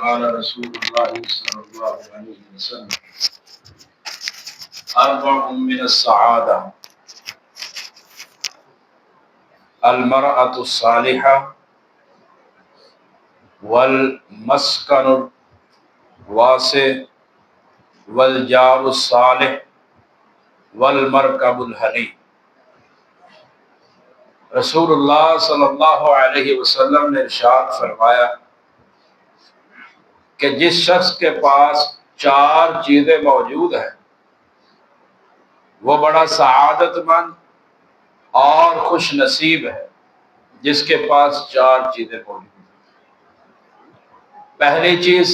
قال رسول الله صلى الله عليه وسلم أربع من السعادة المرأة الصالحة والمسكن الواسع والجار الصالح والمرکب الحنی۔ رسول اللہ صلی اللہ علیہ وسلم نے ارشاد فرمایا کہ جس شخص کے پاس چار چیزیں موجود ہیں وہ بڑا سعادت مند اور خوش نصیب ہے، جس کے پاس چار چیزیں موجود ہیں۔ پہلی چیز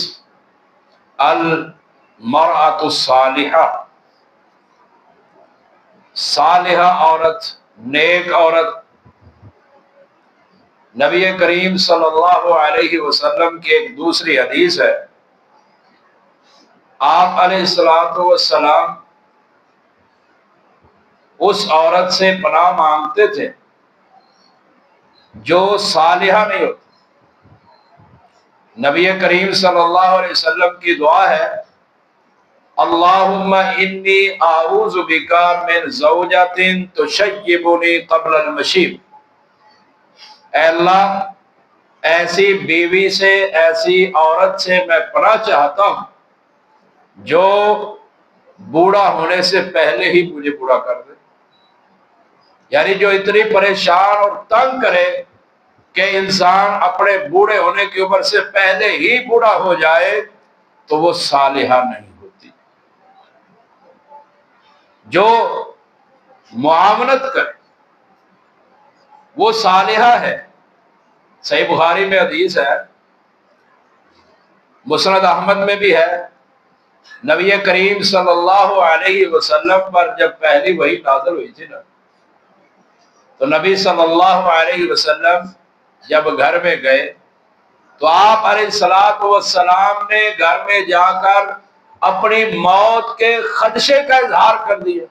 المرأۃ الصالحہ، صالحہ عورت، نیک عورت۔ نبی کریم صلی اللہ علیہ وسلم کی ایک دوسری حدیث ہے، آپ علیہ السلام اس عورت سے پناہ مانگتے تھے جو صالحہ نہیں ہوتی۔ نبی کریم صلی اللہ علیہ وسلم کی دعا ہے، اللہم انی اعوذ بک من زوجۃ تشیبنی قبل المشیب۔ اے اللہ، ایسی بیوی سے، ایسی عورت سے میں پناہ چاہتا ہوں جو بوڑھا ہونے سے پہلے ہی مجھے بوڑھا کر دے، یعنی جو اتنی پریشان اور تنگ کرے کہ انسان اپنے بوڑھے ہونے کی عمر سے پہلے ہی بوڑھا ہو جائے تو وہ صالحہ نہیں ہوتی۔ جو معاونت کرے وہ صالحہ ہے۔ صحیح بخاری میں حدیث ہے، مسند احمد میں بھی ہے، نبی کریم صلی اللہ علیہ وسلم پر جب پہلی وحی نازل ہوئی تھی نا، تو نبی صلی اللہ علیہ وسلم جب گھر میں گئے تو آپ علیہ السلام نے گھر میں جا کر اپنی موت کے خدشے کا اظہار کر دیا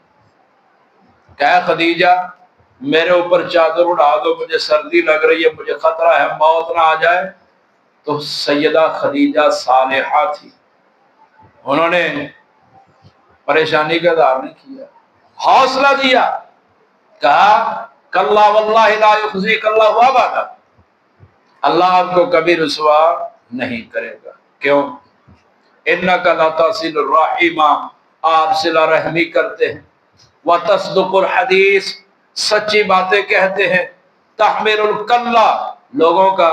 کہ اے خدیجہ، میرے اوپر چادر اڑا دو، مجھے سردی لگ رہی ہے، مجھے خطرہ ہے موت نہ آ جائے۔ تو سیدہ خدیجہ صالحہ تھی، انہوں نے پریشانی کا اظہار نہیں کیا، حوصلہ دیا، کہا کلا واللہ لا یخزیک اللہ ابدا، اللہ آپ کو کبھی رسوا نہیں کرے گا۔ کیوں؟ انک لا تصل الرحم، آپ صلہ رحمی کرتے ہیں، وتصدق الحدیث، سچی باتیں کہتے ہیں، تحمل الکلہ، لوگوں کا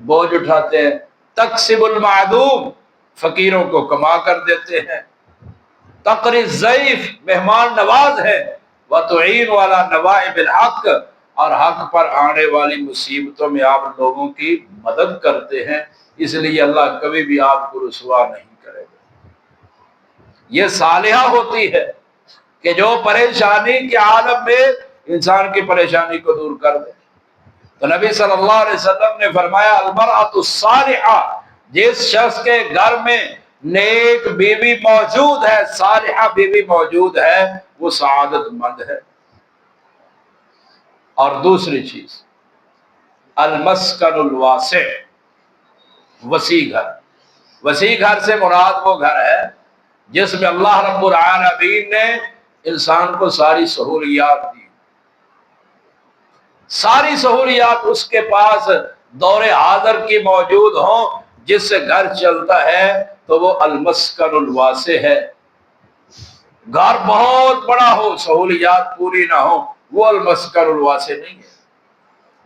بوجھ اٹھاتے ہیں، تکسب المعدوم، فقیروں کو کما کر دیتے ہیں، تقری الضیف، مہمان نواز ہے، وتعین علی نوائب الحق، اور حق پر آنے والی مصیبتوں میں آپ لوگوں کی مدد کرتے ہیں، اس لیے اللہ کبھی بھی آپ کو رسوا نہیں کرے گا۔ یہ صالحہ ہوتی ہے کہ جو پریشانی کے عالم میں انسان کی پریشانی کو دور کر دے۔ تو نبی صلی اللہ علیہ وسلم نے فرمایا المرأۃ الصالحہ، جس شخص کے گھر میں نیک بیوی موجود ہے، صالحہ بیوی موجود ہے، وہ سعادت مند ہے۔ اور دوسری چیز المسکن الواسع، وسیع گھر۔ وسیع گھر سے مراد وہ گھر ہے جس میں اللہ رب العالمین نے انسان کو ساری سہولیات دی، ساری سہولیات اس کے پاس دور حاضر کی موجود ہوں، جس سے گھر چلتا ہے تو وہ المسکن الواسع ہے۔ گھر بہت بڑا ہو، سہولیات پوری نہ ہو، وہ المسکن الواسع نہیں ہے۔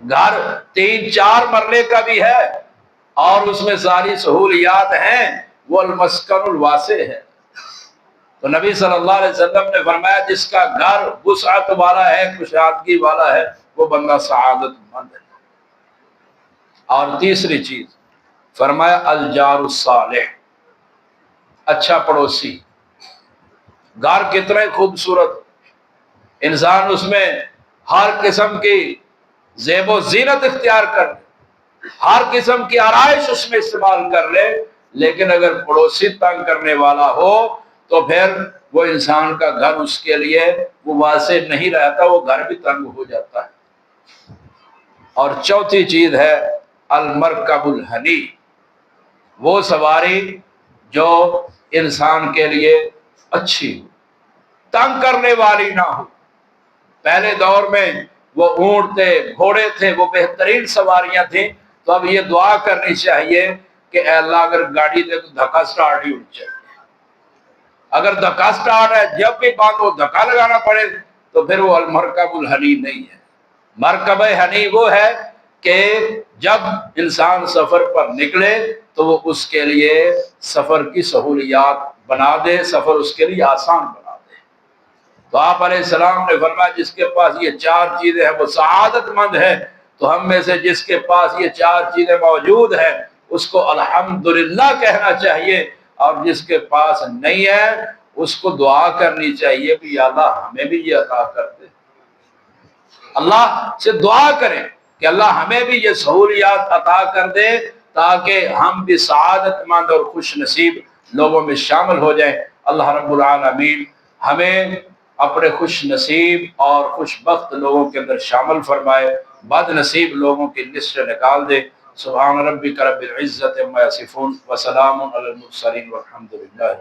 گھر 3-4 مرلے کا بھی ہے اور اس میں ساری سہولیات ہیں، وہ المسکن الواسع ہے۔ تو نبی صلی اللہ علیہ وسلم نے فرمایا جس کا گھر وسعت والا ہے، کشادگی والا ہے، وہ بندہ سعادت مند ہے۔ اور تیسری چیز فرمایا الجار الصالح، اچھا پڑوسی۔ گھر کتنے خوبصورت، انسان اس میں ہر قسم کی زیب و زینت اختیار کر لے، ہر قسم کی آرائش اس میں استعمال کر لے، لیکن اگر پڑوسی تنگ کرنے والا ہو تو پھر وہ انسان کا گھر اس کے لیے وہ واسع نہیں رہتا، وہ گھر بھی تنگ ہو جاتا ہے۔ اور چوتھی چیز ہے المرکب الحنی، وہ سواری جو انسان کے لیے اچھی ہو، تنگ کرنے والی نہ ہو۔ پہلے دور میں وہ اونٹ تھے، گھوڑے تھے، وہ بہترین سواریاں تھیں۔ تو اب یہ دعا کرنی چاہیے کہ اے اللہ اگر گاڑی دے تو دھکا سٹارٹ ہی ہونی چاہیے۔ اگر دھکا سٹارٹ ہے، جب بھی بند ہو دھکا لگانا پڑے، تو پھر وہ المرکب الحنی نہیں ہے۔ مرکب حنی وہ ہے کہ جب انسان سفر پر نکلے تو وہ اس کے لیے سفر کی سہولیات بنا دے، سفر اس کے لیے آسان بنا دے۔ تو آپ علیہ السلام نے فرمایا جس کے پاس یہ چار چیزیں ہیں وہ سعادت مند ہے۔ تو ہم میں سے جس کے پاس یہ چار چیزیں موجود ہیں اس کو الحمدللہ کہنا چاہیے، اور جس کے پاس نہیں ہے اس کو دعا کرنی چاہیے کہ یا اللہ ہمیں بھی یہ عطا کر دے۔ اللہ سے دعا کریں کہ اللہ ہمیں بھی یہ سہولیات عطا کر دے تاکہ ہم بھی سعادت مند اور خوش نصیب لوگوں میں شامل ہو جائیں۔ اللہ رب العالمین ہمیں اپنے خوش نصیب اور خوش بخت لوگوں کے اندر شامل فرمائے، بد نصیب لوگوں کی لسٹ سے نکال دے۔ سبحان ربک رب العزت عما یصفون وسلام علی المرسلین والحمد للہ۔